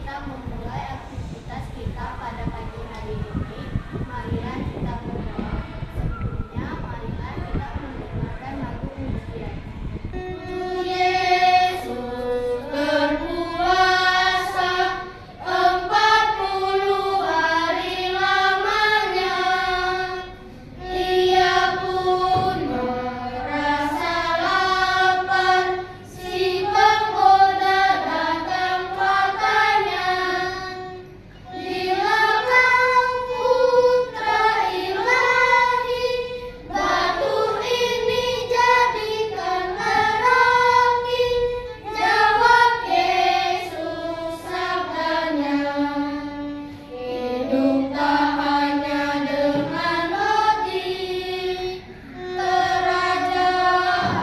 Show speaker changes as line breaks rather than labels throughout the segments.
kita memulai aktivitas kita pada pagi hari ini, marilah kita berdoa. Sebelumnya, marilah kita mendengarkan lagu pujian. Yesus berpuasa 40 hari lamanya. Ia pun merasa lapar, si penggoda datang katanya, "Bila kau putra ilahi, batu ini jadikanlah roti." Jawab Yesus sabdanya, "Hidup tak hanya dengan roti, kerajaan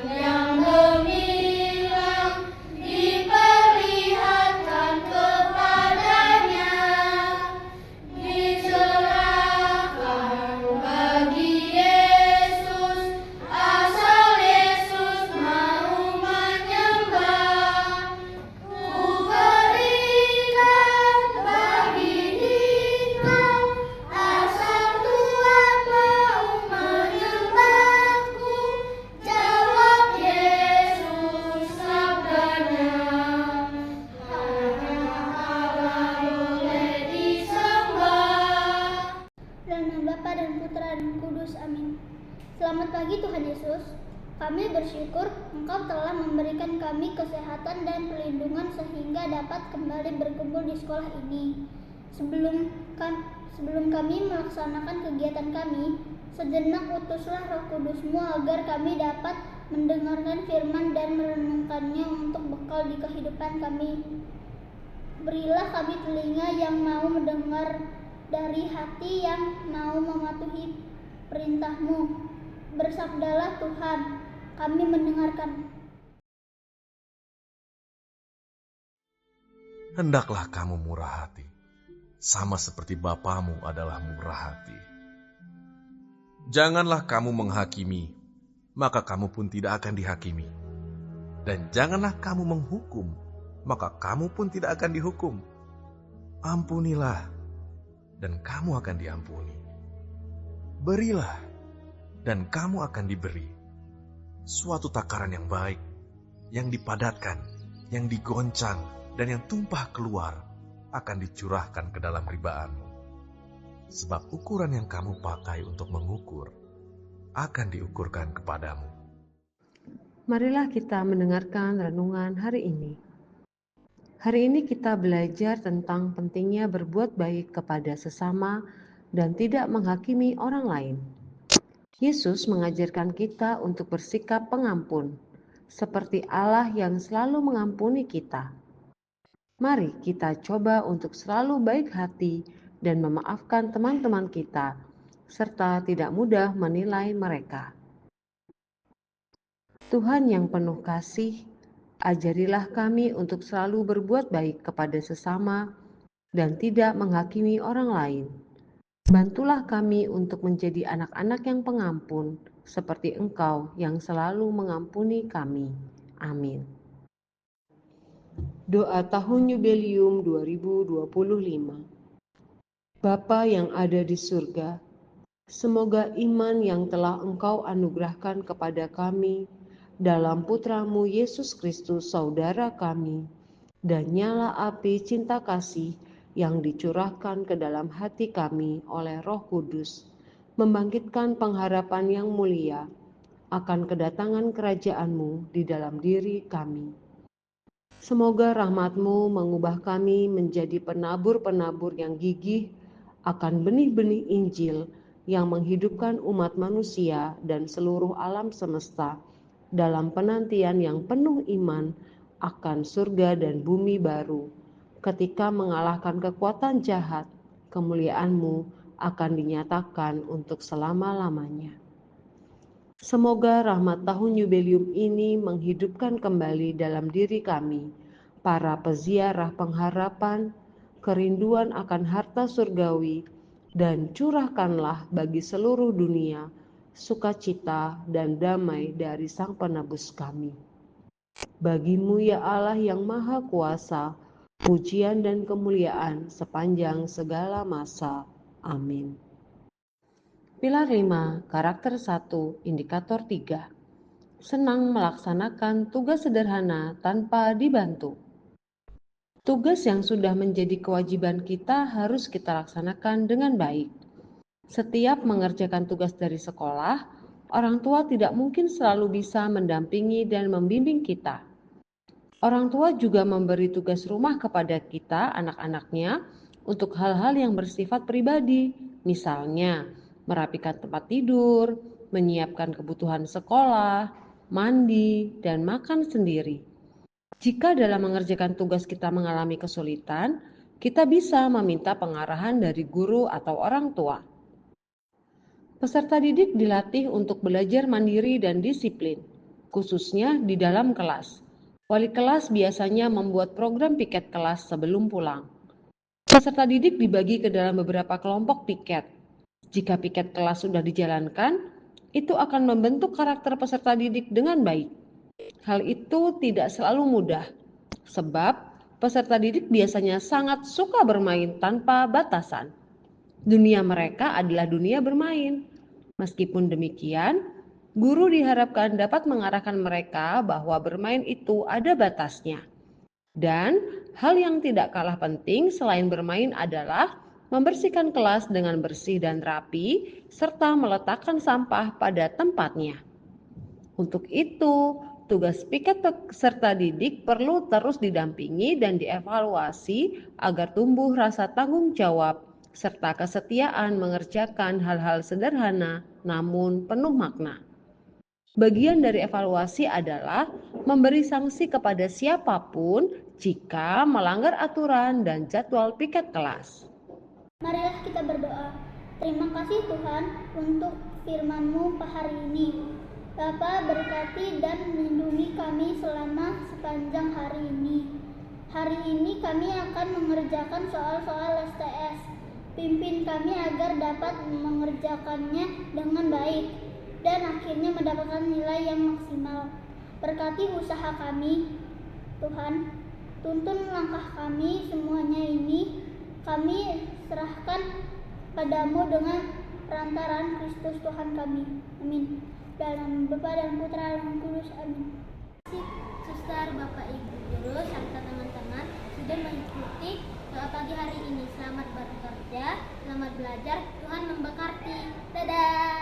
yang gemilang diperlihatkan kepadanya, diserahkan bagi Yesus, asal Yesus mau menyembah. Ku berikan bagi engkau, asal Tuhan mau menyembahku." Jawab Yesus sabdanya, "Hanya Allah boleh disembah." Dalam nama Bapa dan Putra dan Kudus, amin. Selamat pagi Tuhan Yesus. Kami bersyukur Engkau telah memberikan kami kesehatan dan perlindungan sehingga dapat kembali berkumpul di sekolah ini. Sebelum kami melaksanakan kegiatan kami, sejenak utuslah Roh Kudus-Mu agar kami dapat mendengarkan firman dan merenungkannya untuk bekal di kehidupan kami. Berilah kami telinga yang mau mendengar dari hati yang mau mematuhi perintah-Mu. Bersabdalah Tuhan, kami mendengarkan.
Hendaklah kamu murah hati, sama seperti Bapamu adalah murah hati. Janganlah kamu menghakimi, maka kamu pun tidak akan dihakimi. Dan janganlah kamu menghukum, maka kamu pun tidak akan dihukum. Ampunilah, dan kamu akan diampuni. Berilah, dan kamu akan diberi. Suatu takaran yang baik, yang dipadatkan, yang digoncang, dan yang tumpah keluar, akan dicurahkan ke dalam ribaanmu. Sebab ukuran yang kamu pakai untuk mengukur, akan diukurkan kepadamu.
Marilah kita mendengarkan renungan hari ini. Hari ini kita belajar tentang pentingnya berbuat baik kepada sesama dan tidak menghakimi orang lain. Yesus mengajarkan kita untuk bersikap pengampun, seperti Allah yang selalu mengampuni kita. Mari kita coba untuk selalu baik hati dan memaafkan teman-teman kita, serta tidak mudah menilai mereka. Tuhan yang penuh kasih, ajarilah kami untuk selalu berbuat baik kepada sesama dan tidak menghakimi orang lain. Bantulah kami untuk menjadi anak-anak yang pengampun, seperti Engkau yang selalu mengampuni kami. Amin. Doa Tahun Yubelium 2025. Bapa yang ada di surga, semoga iman yang telah Engkau anugerahkan kepada kami dalam Putra-Mu Yesus Kristus, Saudara kami, dan nyala api cinta kasih yang dicurahkan ke dalam hati kami oleh Roh Kudus, membangkitkan pengharapan yang mulia akan kedatangan kerajaan-Mu di dalam diri kami. Semoga rahmat-Mu mengubah kami menjadi penabur-penabur yang gigih akan benih-benih Injil yang menghidupkan umat manusia dan seluruh alam semesta dalam penantian yang penuh iman akan surga dan bumi baru. Ketika mengalahkan kekuatan jahat, kemuliaan-Mu akan dinyatakan untuk selama-lamanya. Semoga rahmat tahun Yubelium ini menghidupkan kembali dalam diri kami, para peziarah pengharapan, kerinduan akan harta surgawi, dan curahkanlah bagi seluruh dunia sukacita dan damai dari Sang Penebus kami. Bagimu ya Allah yang Maha Kuasa, pujian dan kemuliaan sepanjang segala masa. Amin. Pilar 5, karakter 1, indikator 3. Senang melaksanakan tugas sederhana tanpa dibantu. Tugas yang sudah menjadi kewajiban kita harus kita laksanakan dengan baik. Setiap mengerjakan tugas dari sekolah, orang tua tidak mungkin selalu bisa mendampingi dan membimbing kita. Orang tua juga memberi tugas rumah kepada kita, anak-anaknya, untuk hal-hal yang bersifat pribadi, misalnya merapikan tempat tidur, menyiapkan kebutuhan sekolah, mandi, dan makan sendiri. Jika dalam mengerjakan tugas kita mengalami kesulitan, kita bisa meminta pengarahan dari guru atau orang tua. Peserta didik dilatih untuk belajar mandiri dan disiplin, khususnya di dalam kelas. Wali kelas biasanya membuat program piket kelas sebelum pulang. Peserta didik dibagi ke dalam beberapa kelompok piket. Jika piket kelas sudah dijalankan, itu akan membentuk karakter peserta didik dengan baik. Hal itu tidak selalu mudah, sebab peserta didik biasanya sangat suka bermain tanpa batasan. Dunia mereka adalah dunia bermain. Meskipun demikian, guru diharapkan dapat mengarahkan mereka bahwa bermain itu ada batasnya. Dan hal yang tidak kalah penting selain bermain adalah membersihkan kelas dengan bersih dan rapi, serta meletakkan sampah pada tempatnya. Untuk itu, tugas piket peserta didik perlu terus didampingi dan dievaluasi agar tumbuh rasa tanggung jawab, serta kesetiaan mengerjakan hal-hal sederhana namun penuh makna. Bagian dari evaluasi adalah memberi sanksi kepada siapapun jika melanggar aturan dan jadwal piket kelas.
Marilah kita berdoa. Terima kasih Tuhan untuk firman-Mu hari ini. Bapa, berkati dan lindungi kami selama sepanjang hari ini. Hari ini kami akan mengerjakan soal-soal STS. Pimpin kami agar dapat mengerjakannya dengan baik dan akhirnya mendapatkan nilai yang maksimal. Berkati usaha kami, Tuhan. Tuntun langkah kami semuanya ini. Kami serahkan padamu dengan perantaraan Kristus Tuhan kami. Amin. Dalam Bapa dan Putra dan Kudus. Amin. Suster, Bapak, Ibu guru, serta teman-teman sudah mengikuti doa pagi hari ini. Selamat bekerja, selamat belajar. Tuhan memberkati. Dadah.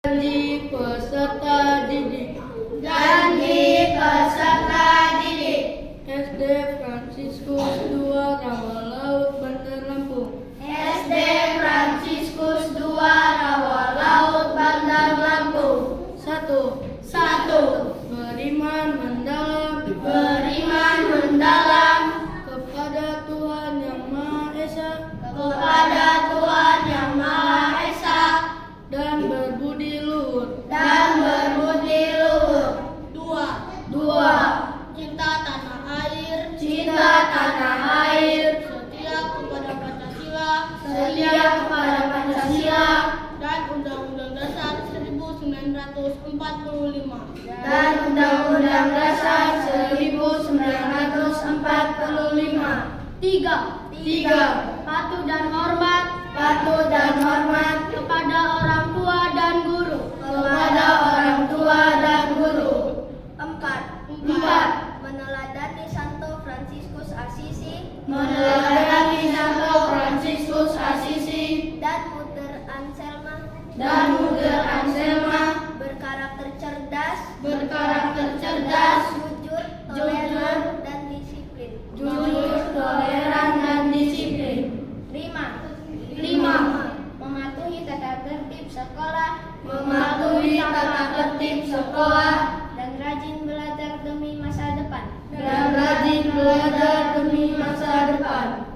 Janji peserta didik.
Janji peserta didik.
SD Fransiskus II Rawalaut Bandar Lampung.
SD Fransiskus II Rawalaut Bandar Lampung. 1.
Beriman mendalam.
Beriman mendalam
Kepada Tuhan Yang Maha Esa.
kepada Tuhan Yang Maha Esa
Dan berbudi luhur.
dan berbudi luhur.
2.
Cinta tanah air. Cinta tanah air.
Setia kepada Pancasila
Setia kepada Pancasila
dan Undang-Undang Dasar 1945.
dan Undang-Undang Dasar 1945.
3.
Patuh dan hormat. Patuh dan hormat
Kepada orang tua dan guru.
kepada orang tua dan guru.
4.
Meneladani Santo Fransiskus Assisi.
Meneladani Santo Fransiskus Assisi
Dan Mother Anselma.
dan Mother Anselma,
Berkarakter cerdas.
jujur,
Toleran dan disiplin.
toleran, dan disiplin.
5. Mematuhi tata tertib sekolah.
Mematuhi tata tertib sekolah
Dan rajin belajar demi masa depan.
dan rajin belajar demi masa depan.